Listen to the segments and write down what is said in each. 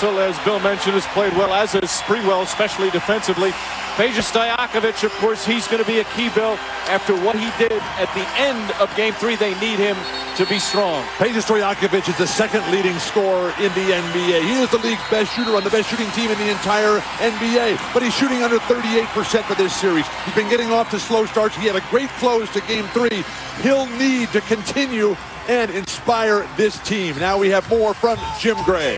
Mantle, as Bill mentioned, has played well, as has Sprewell, especially defensively. Peja Stojakovic, of course, he's going to be a key, Bill. After what he did at the end of Game 3, they need him to be strong. Peja Stojakovic is the second leading scorer in the NBA. He is the league's best shooter on the best shooting team in the entire NBA. But he's shooting under 38% for this series. He's been getting off to slow starts. He had a great close to Game 3. He'll need to continue and inspire this team. Now we have more from Jim Gray.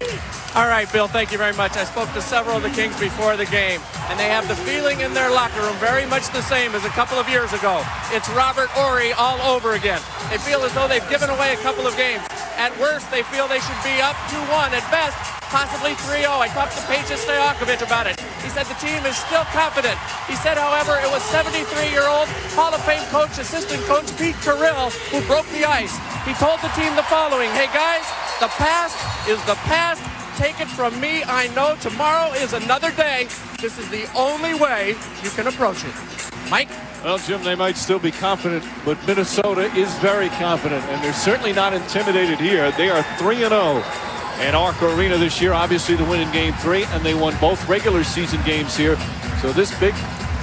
All right, Bill, thank you very much. I spoke to several of the Kings before the game, and they have the feeling in their locker room very much the same as a couple of years ago. It's Robert Horry all over again. They feel as though they've given away a couple of games. At worst, they feel they should be up 2-1. At best, possibly 3-0. I talked to Peja Stojakovic about it. He said the team is still confident. He said, however, it was 73-year-old Hall of Fame coach, assistant coach Pete Carrill, who broke the ice. He told the team the following: hey guys, the past is the past. Take it from me, I know tomorrow is another day. This is the only way you can approach it. Mike? Well, Jim, they might still be confident, but Minnesota is very confident, and they're certainly not intimidated here. They are 3-0 at Arc Arena this year. Obviously, the win in Game 3, and they won both regular season games here. So this big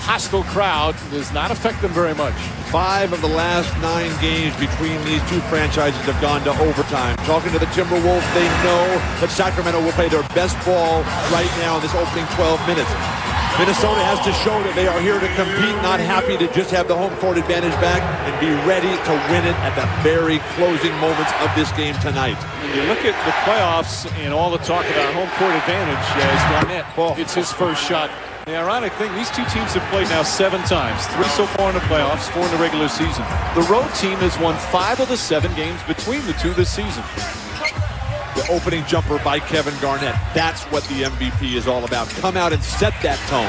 hostile crowd does not affect them very much. 5 of the last 9 games between these two franchises have gone to overtime. Talking to the Timberwolves, they know that Sacramento will play their best ball right now in this opening 12 minutes. Minnesota has to show that they are here to compete, not happy to just have the home court advantage back, and be ready to win it at the very closing moments of this game tonight. When you look at the playoffs and all the talk about home court advantage, as Garnett, it's his first shot. The ironic thing, these two teams have played now 7 times. 3 so far in the playoffs, 4 in the regular season. The road team has won 5 of the 7 games between the two this season. The opening jumper by Kevin Garnett. That's what the MVP is all about. Come out and set that tone.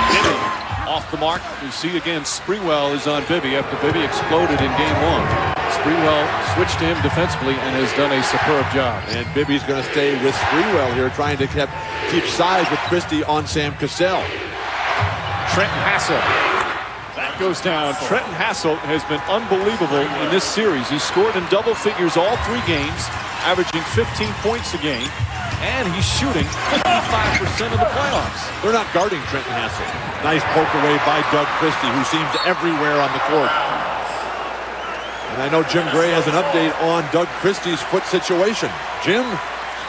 Bibby off the mark. You see again, Sprewell is on Bibby after Bibby exploded in Game 1. Sprewell switched to him defensively and has done a superb job. And Bibby's going to stay with Sprewell here, trying to keep size with Christie on Sam Cassell. Trenton Hassel. That goes down. Trenton Hassel has been unbelievable in this series. He scored in double figures all 3 games, averaging 15 points a game, and he's shooting 55% of the playoffs. They're not guarding Trenton Hassel. Nice poke away by Doug Christie, who seems everywhere on the court. And I know Jim Gray has an update on Doug Christie's foot situation. Jim?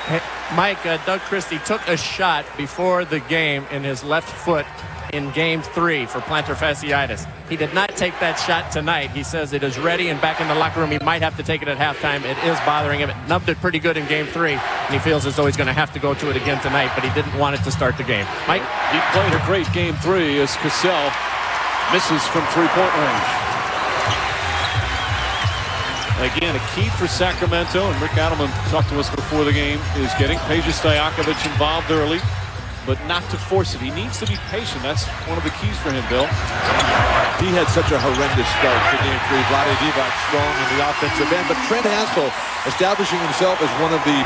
Hey, Mike, Doug Christie took a shot before the game in his left foot in Game 3 for plantar fasciitis. He did not take that shot tonight. He says it is ready and back in the locker room. He might have to take it at halftime. It is bothering him. It nubbed it pretty good in Game 3, and he feels as though he's going to have to go to it again tonight, but he didn't want it to start the game. Mike? He played a great Game 3 as Cassell misses from 3-point range. Again, a key for Sacramento, and Rick Adelman talked to us before the game, is getting Peja Stojakovic involved early, but not to force it. He needs to be patient. That's one of the keys for him, Bill. He had such a horrendous start to Game 3. Vlade Divac strong on the offensive end, but Trent Hassel establishing himself as one of the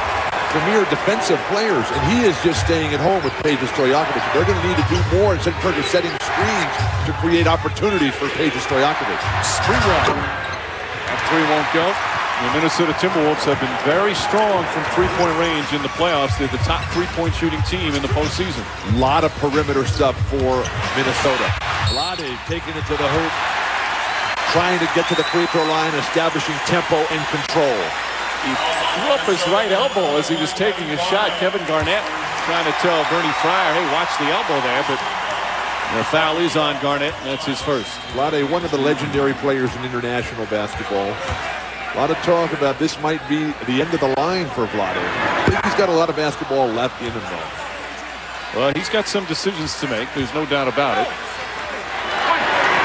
premier defensive players, and he is just staying at home with Peja Stojakovic. They're going to need to do more in terms of setting screens to create opportunities for Peja Stojakovic. Sprewell. That 3 won't go. The Minnesota Timberwolves have been very strong from 3-point range in the playoffs. They're the top 3-point shooting team in the postseason. A lot of perimeter stuff for Minnesota. Vlade taking it to the hoop, trying to get to the free throw line, establishing tempo and control. He threw up his right elbow as he was taking a shot. Kevin Garnett trying to tell Bernie Fryer, hey, watch the elbow there, but the foul is on Garnett, and that's his first. Vlade, one of the legendary players in international basketball. A lot of talk about this might be the end of the line for Vlade. I think he's got a lot of basketball left in him, though. Well, he's got some decisions to make. There's no doubt about it.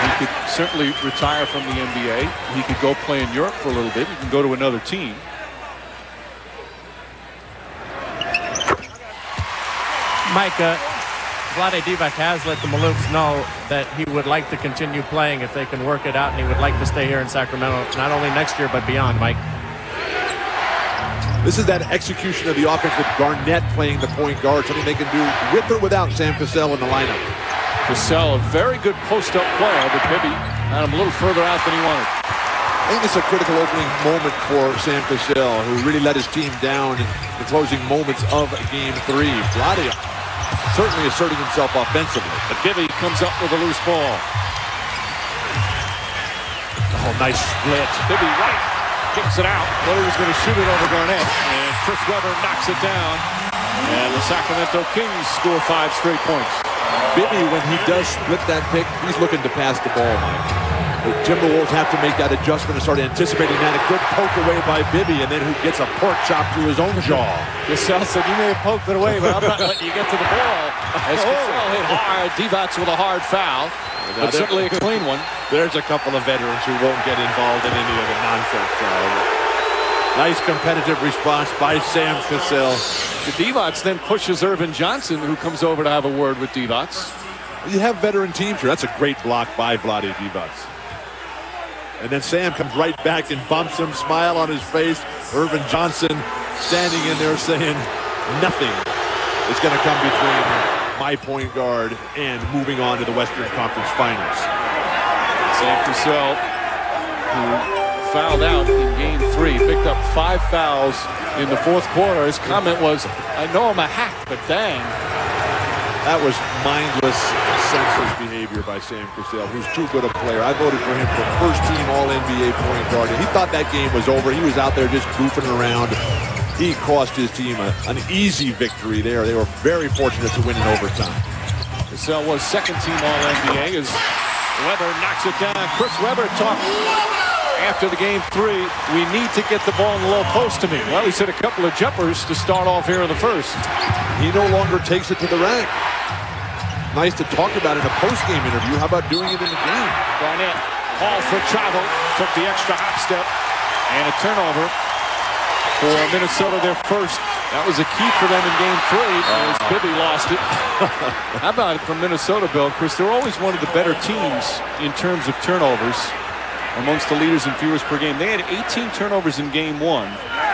He could certainly retire from the NBA. He could go play in Europe for a little bit. He can go to another team. Mike, Vlade Divac has let the Maloofs know that he would like to continue playing if they can work it out, and he would like to stay here in Sacramento, not only next year, but beyond, Mike. This is that execution of the offense with Garnett playing the point guard, something they can do with or without Sam Cassell in the lineup. Cassell, a very good post-up player, but maybe had him a little further out than he wanted. I think it's a critical opening moment for Sam Cassell, who really let his team down in the closing moments of Game 3. Vlade certainly asserting himself offensively. But Bibby comes up with a loose ball. Oh, nice split. Bibby right, kicks it out. Well, he was going to shoot it over Garnett, and Chris Webber knocks it down. And the Sacramento Kings score 5 straight points. Bibby, when he does split that pick, he's looking to pass the ball, Mike. The Timberwolves have to make that adjustment and start anticipating that. A good poke away by Bibby, and then who gets a pork chop through his own jaw. Cassell said, you may have poked it away, but I'm not letting you get to the ball. As Cassell hit hard, Divac with a hard foul, but certainly a clean one. There's a couple of veterans who won't get involved in any of the nonsense. Nice competitive response by Sam Cassell. Divac then pushes Irvin Johnson, who comes over to have a word with Divac. You have veteran teams here. That's a great block by Vlade Divac. And then Sam comes right back and bumps him, smile on his face. Irvin Johnson standing in there saying nothing is going to come between my point guard and moving on to the Western Conference Finals. Sam Cassell, who fouled out in Game 3, picked up 5 fouls in the fourth quarter. His comment was, I know I'm a hack, but dang. That was mindless, senseless behavior by Sam Cassell, who's too good a player. I voted for him for first-team All-NBA point guard, and he thought that game was over. He was out there just goofing around. He cost his team an easy victory there. They were very fortunate to win in overtime. Cassell was second-team All-NBA as Webber knocks it down. Chris Webber talked after the Game 3, we need to get the ball in the low post to me. Well, he said a couple of jumpers to start off here in the first. He no longer takes it to the rack. Nice to talk about in a post-game interview. How about doing it in the game? Garnett, all for travel, took the extra hop step, and a turnover for Minnesota, their first. That was a key for them in Game 3 as Bibby lost it. How about it from Minnesota, Bill? Chris, they're always one of the better teams in terms of turnovers amongst the leaders in fewest per game. They had 18 turnovers in Game 1,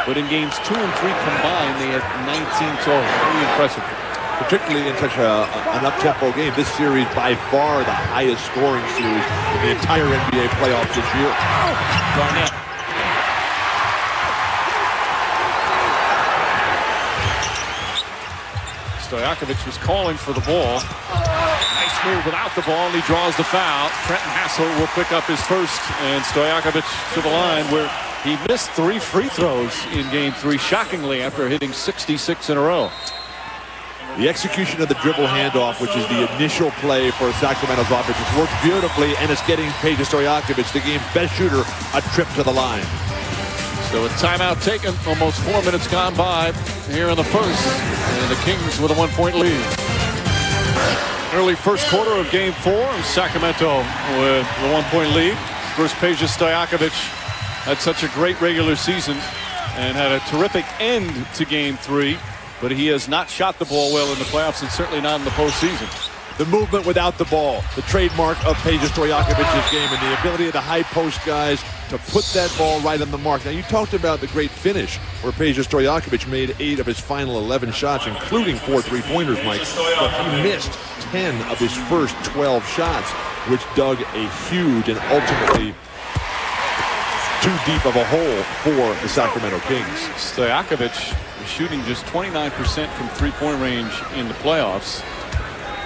but in Games 2 and 3 combined, they had 19 total. Pretty impressive. Particularly in such an up-tempo game. This series, by far, the highest scoring series in the entire NBA playoffs this year. Garnett. Stojakovic was calling for the ball. Nice move without the ball, and he draws the foul. Trenton Hassel will pick up his first, and Stojakovic to the line where he missed 3 free throws in Game 3, shockingly, after hitting 66 in a row. The execution of the dribble handoff, which is the initial play for Sacramento's offense, it's worked beautifully, and it's getting Peja Stojakovic, the game's best shooter, a trip to the line. So a timeout taken, almost 4 minutes gone by here in the first, and the Kings with a 1-point lead. Early first quarter of Game 4, and Sacramento with the 1-point lead. Of course, Peja Stojakovic had such a great regular season and had a terrific end to Game 3. But he has not shot the ball well in the playoffs, and certainly not in the postseason. The movement without the ball, the trademark of Peja Stojakovic's game, and the ability of the high post guys to put that ball right on the mark. Now, you talked about the great finish where Peja Stojakovic made 8 of his final 11 shots, including 4 3-pointers, Mike. But he missed 10 of his first 12 shots, which dug a huge and ultimately too deep of a hole for the Sacramento Kings. Stojakovic shooting just 29% from three-point range in the playoffs.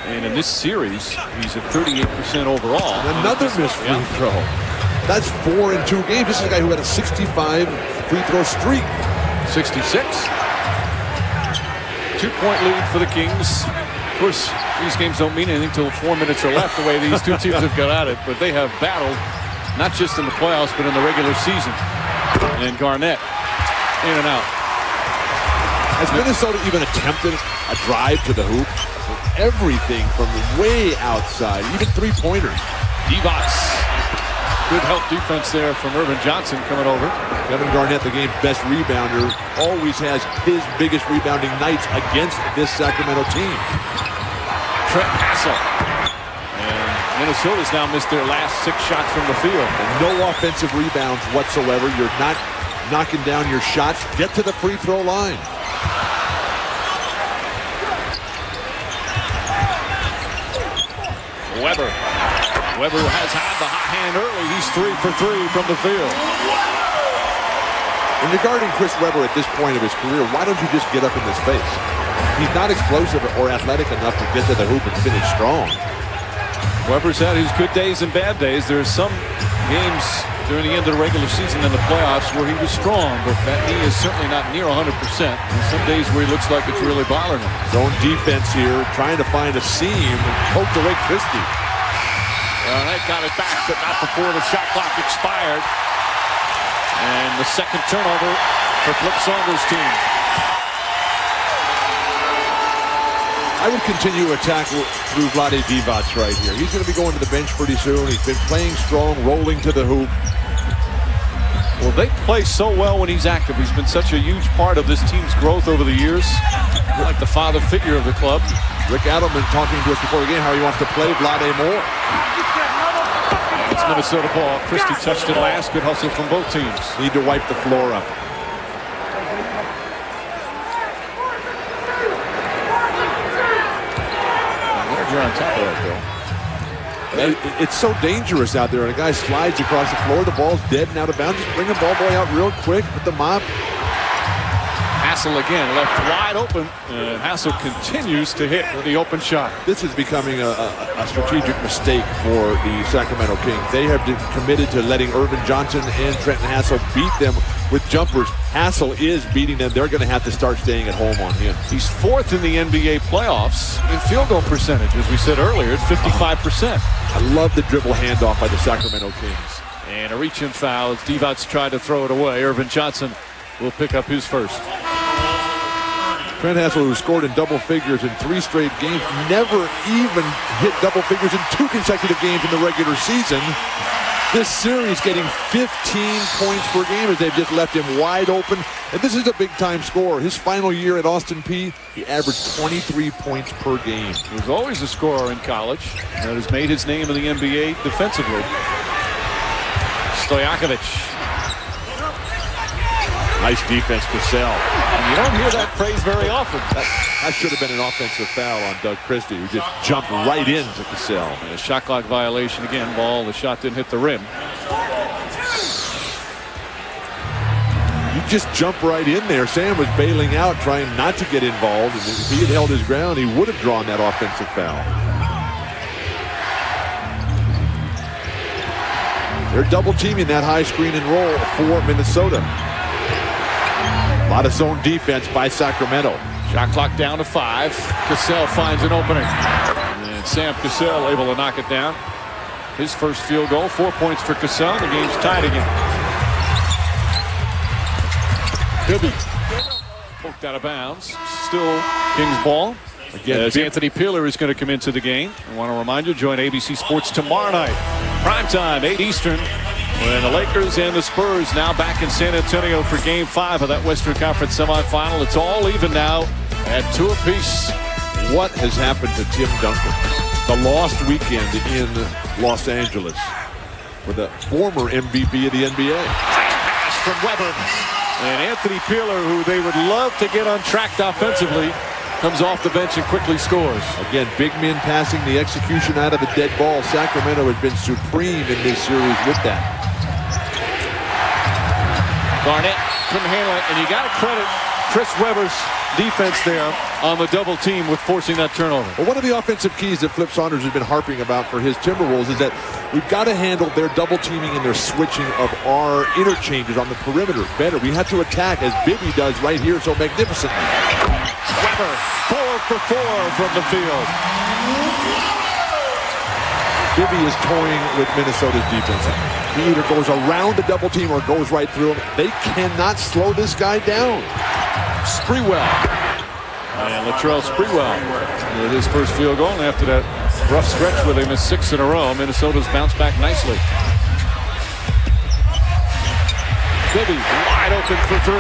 And in this series, he's at 38% overall. And another missed free throw. That's 4 in 2 games. This is a guy who had a 65 free throw streak. 66. 2-point lead for the Kings. Of course, these games don't mean anything until 4 minutes are left, the way these two teams have got at it. But they have battled, not just in the playoffs, but in the regular season. And Garnett, in and out. Has Minnesota even attempted a drive to the hoop? Everything from way outside, even 3-pointers. Divac. Good help defense there from Irvin Johnson coming over. Kevin Garnett, the game's best rebounder, always has his biggest rebounding nights against this Sacramento team. Trent Hassel. And Minnesota's now missed their last 6 shots from the field. And no offensive rebounds whatsoever. You're not knocking down your shots. Get to the free throw line. Weber has had the hot hand early. He's 3 for 3 from the field. And regarding Chris Webber at this point of his career, why don't you just get up in his face? He's not explosive or athletic enough to get to the hoop and finish strong. Weber's had his good days and bad days. There are some games during the end of the regular season and the playoffs where he was strong, but that knee is certainly not near 100%. There's some days where he looks like it's really bothering him. Zone defense here, trying to find a seam and poked away Christie. They got it back, but not before the shot clock expired. And the second turnover for Flip Saunders' team. I would continue to attack through Vlade Divac right here. He's going to be going to the bench pretty soon. He's been playing strong, rolling to the hoop. Well, they play so well when he's active. He's been such a huge part of this team's growth over the years. Like the father figure of the club. Rick Adelman talking to us before the game how he wants to play Vlade more. It's Minnesota ball. Christie touched it last. Good hustle from both teams. Need to wipe the floor up. You're on top of that, Bill. It's so dangerous out there. And a guy slides across the floor. The ball's dead and out of bounds. Just bring the ball boy out real quick with the mop. Hassel again left wide open, and Hassel continues to hit with the open shot. This is becoming a strategic mistake for the Sacramento Kings. They have committed to letting Irvin Johnson and Trenton Hassel beat them with jumpers. Hassel is beating them. They're going to have to start staying at home on him. He's 4th in the NBA playoffs in field goal percentage. As we said earlier, it's 55%. I love the dribble handoff by the Sacramento Kings. And a reach-in foul as Divac tried to throw it away. Irvin Johnson will pick up his first. Trent Hassel, who scored in double figures in 3 straight games, never even hit double figures in 2 consecutive games in the regular season. This series getting 15 points per game as they've just left him wide open. And this is a big-time scorer. His final year at Austin Peay, he averaged 23 points per game. He was always a scorer in college and has made his name in the NBA defensively. Stojakovic. Nice defense, Cassell. And you don't hear that phrase very often. That should have been an offensive foul on Doug Christie, who just jumped right into Cassell. And a shot clock violation again. The shot didn't hit the rim. You just jump right in there. Sam was bailing out, trying not to get involved. And if he had held his ground, he would have drawn that offensive foul. They're double teaming that high screen and roll for Minnesota. A lot of zone defense by Sacramento. Shot clock down to 5. Cassell finds an opening. And Sam Cassell able to knock it down. His first field goal. 4 points for Cassell. The game's tied again. Bibby poked out of bounds. Still Kings ball. Again, as Anthony Peeler is going to come into the game. I want to remind you, join ABC Sports tomorrow night. Primetime, 8 Eastern. When the Lakers and the Spurs now back in San Antonio for Game 5 of that Western Conference semifinal. It's all even now at 2 apiece. What has happened to Tim Duncan? The lost weekend in Los Angeles for the former MVP of the NBA. Pass from Weber. And Anthony Peeler, who they would love to get untracked offensively, comes off the bench and quickly scores. Again, big men passing the execution out of the dead ball. Sacramento has been supreme in this series with that. Garnett couldn't handle it, and you got to credit Chris Webber's defense there on the double team with forcing that turnover. Well, one of the offensive keys that Flip Saunders has been harping about for his Timberwolves is that we've got to handle their double teaming and their switching of our interchanges on the perimeter better. We have to attack as Bibby does right here so magnificently. Weber, 4 for 4 from the field. Bibby is toying with Minnesota's defense. He either goes around the double team or goes right through him. They cannot slow this guy down. Sprewell. And Latrell Sprewell with his first field goal. And after that rough stretch where they missed 6 in a row, Minnesota's bounced back nicely. Bibby wide open for 3.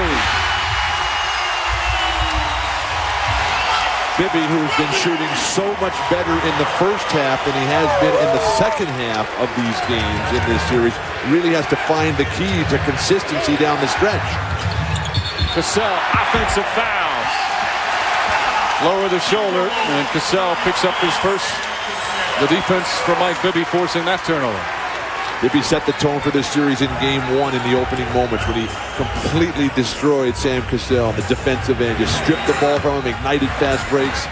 Bibby, who's been shooting so much better in the first half than he has been in the second half of these games in this series, really has to find the key to consistency down the stretch. Cassell, offensive foul. Lower the shoulder, and Cassell picks up his first The defense for Mike Bibby forcing that turnover. Bibby set the tone for this series in game 1 in the opening moments when he completely destroyed Sam Cassell on the defensive end. Just stripped the ball from him, ignited fast breaks.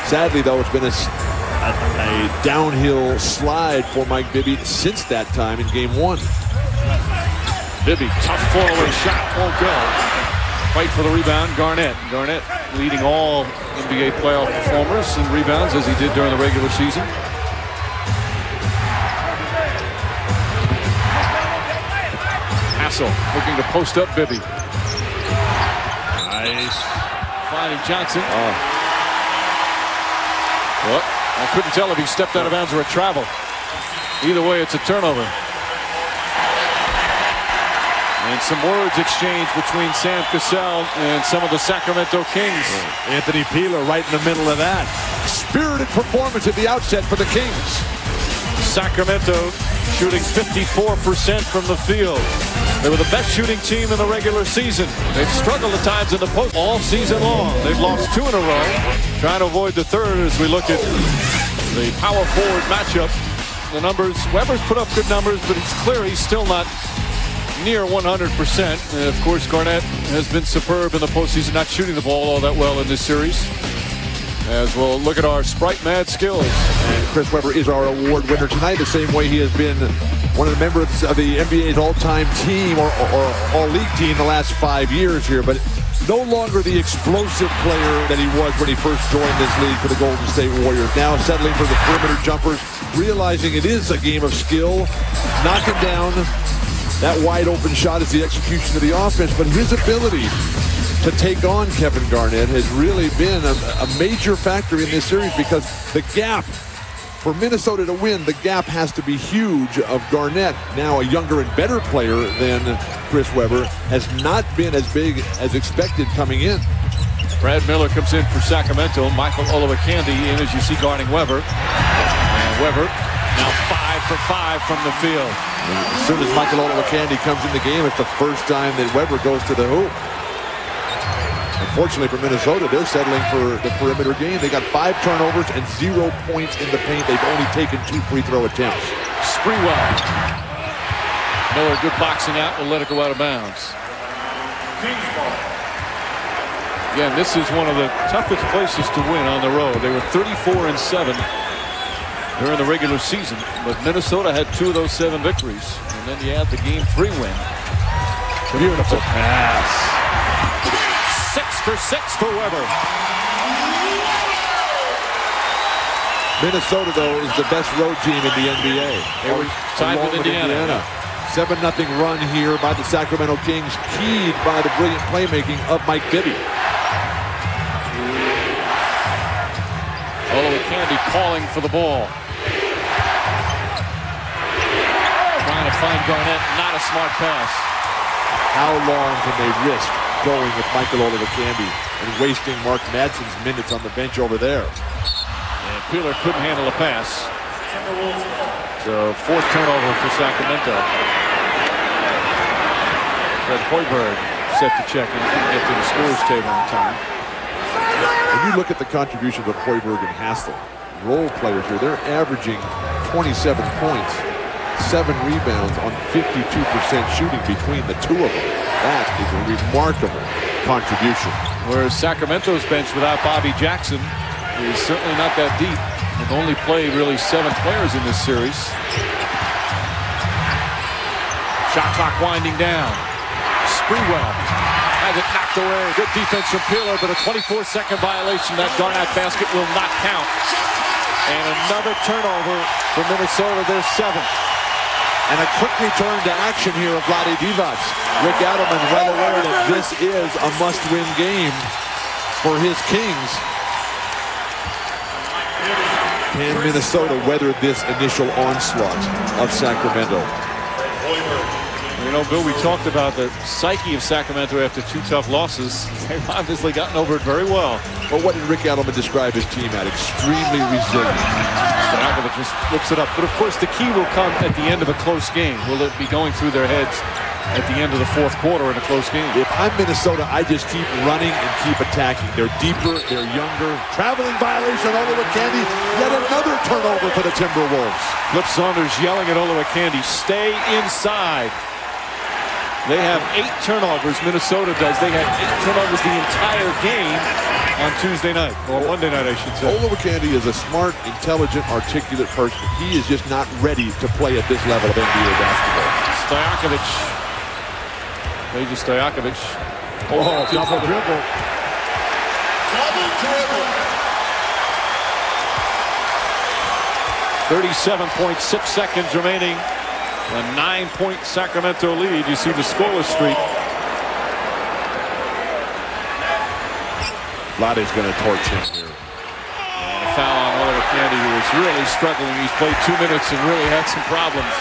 Sadly, though, it's been a downhill slide for Mike Bibby since that time in game 1. Bibby, tough fall-away shot, won't go. Fight for the rebound, Garnett. Garnett leading all NBA playoff performers in rebounds as he did during the regular season. Hassel looking to post up Bibby. Nice. Finding Johnson. Well, I couldn't tell if he stepped out of bounds or a travel. Either way, it's a turnover. And some words exchanged between Sam Cassell and some of the Sacramento Kings. Anthony Peeler right in the middle of that. Spirited performance at the outset for the Kings. Sacramento shooting 54% from the field. They were the best shooting team in the regular season. They've struggled at times in the post all season long. They've lost 2 in a row. Trying to avoid the third as we look at the power forward matchup. The numbers, Weber's put up good numbers, but it's clear he's still not near 100%. And of course, Garnett has been superb in the postseason, not shooting the ball all that well in this series. As we'll look at our Sprite Mad skills. And Chris Webber is our award winner tonight, the same way he has been one of the members of the NBA's all-time team or all-league team the last 5 years here, but no longer the explosive player that he was when he first joined this league for the Golden State Warriors. Now settling for the perimeter jumpers, realizing it is a game of skill, knocking down that wide open shot is the execution of the offense, but his ability to take on Kevin Garnett has really been a major factor in this series, because the gap for Minnesota to win, the gap has to be huge of Garnett, now a younger and better player than Chris Webber, has not been as big as expected coming in. Brad Miller comes in for Sacramento. Michael Olowokandi in, as you see, guarding Webber. And Webber now 5 for 5 from the field. As soon as Michael Olowokandi comes in the game, it's the first time that Webber goes to the hoop. Unfortunately for Minnesota, they're settling for the perimeter game. They got 5 turnovers and 0 points in the paint. They've only taken 2 free throw attempts. Sprewell. Miller, good boxing out, will let it go out of bounds. Again, this is one of the toughest places to win on the road. They were 34-7 during the regular season, but Minnesota had 2 of those 7 victories. And then you add the game 3 win. Beautiful pass. 6 for 6 for Webber. Minnesota, though, is the best road team in the NBA. They were tied with Indiana. 7-0 run here by the Sacramento Kings, keyed by the brilliant playmaking of Mike Bibby. Olowokandi calling for the ball. Trying to find Garnett, not a smart pass. How long can they risk going with Michael Olowokandi and wasting Mark Madsen's minutes on the bench over there? And Peeler couldn't handle a pass. So 4th turnover for Sacramento. Fred Hoiberg set to check and couldn't get to the scores table in time. When you look at the contributions of Hoiberg and Hassel, role players here, they're averaging 27 points, 7 rebounds on 52% shooting between the 2 of them. That is a remarkable contribution. Whereas Sacramento's bench without Bobby Jackson is certainly not that deep. They've only played really 7 players in this series. Shot clock winding down. Sprewell has it knocked away. Good defense from Peeler, but a 24-second violation. That Garnett basket will not count. And another turnover for Minnesota, their 7th. And a quick return to action here of Vlade Divac. Rick Adelman well aware that this is a must-win game for his Kings. Can Minnesota weather this initial onslaught of Sacramento? You know, Bill, we talked about the psyche of Sacramento after 2 tough losses. They've obviously gotten over it very well. But what did Rick Adelman describe his team at? Extremely resilient. Just flips it up. But of course, the key will come at the end of a close game. Will it be going through their heads at the end of the fourth quarter in a close game. If I'm Minnesota, I just keep running and keep attacking. They're deeper, they're younger. Traveling violation, Olowokandi. Yet another turnover for the Timberwolves. Flip Saunders yelling at Olowokandi, stay inside. They have 8 turnovers. Minnesota does. They had 8 turnovers the entire game on Tuesday night, or Monday night, I should say. Olowokandi is a smart, intelligent, articulate person. He is just not ready to play at this level of NBA basketball. Stojakovic. Peja Stojakovic. Oh, double dribble. Double dribble. 37.6 seconds remaining. A 9-point Sacramento lead. You see the scoreless streak. Vlade's going to torch him here. And a foul on Olowokandi, who was really struggling. He's played 2 minutes and really had some problems.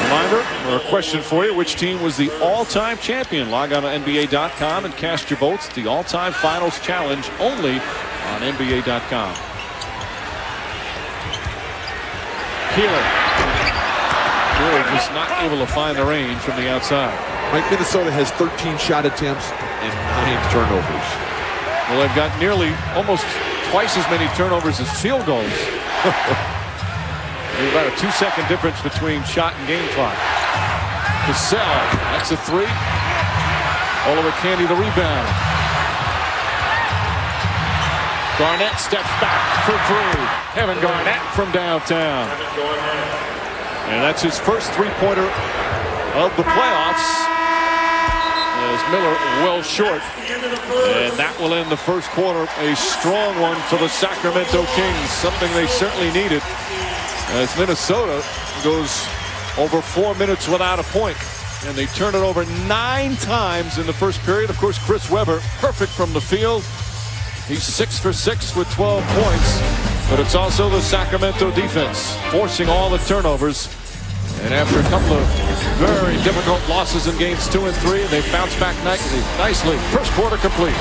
Reminder, or a question for you. Which team was the all-time champion? Log on to NBA.com and cast your votes. The all-time finals challenge only on NBA.com. Keeler just not able to find the range from the outside. Mike, Minnesota has 13 shot attempts and 9 turnovers. Well, they've got nearly almost twice as many turnovers as field goals. There's about a 2-second difference between shot and game clock. Cassell, that's a 3. Olowokandi the rebound. Garnett steps back for 3. Kevin Garnett from downtown. And that's his first 3-pointer of the playoffs. As Miller well short. And that will end the first quarter. A strong one for the Sacramento Kings. Something they certainly needed. As Minnesota goes over 4 minutes without a point. And they turn it over 9 times in the first period. Of course, Chris Webber, perfect from the field. He's 6 for 6 with 12 points. But it's also the Sacramento defense forcing all the turnovers. And after a couple of very difficult losses in games 2 and 3, they bounce back nicely. First quarter complete.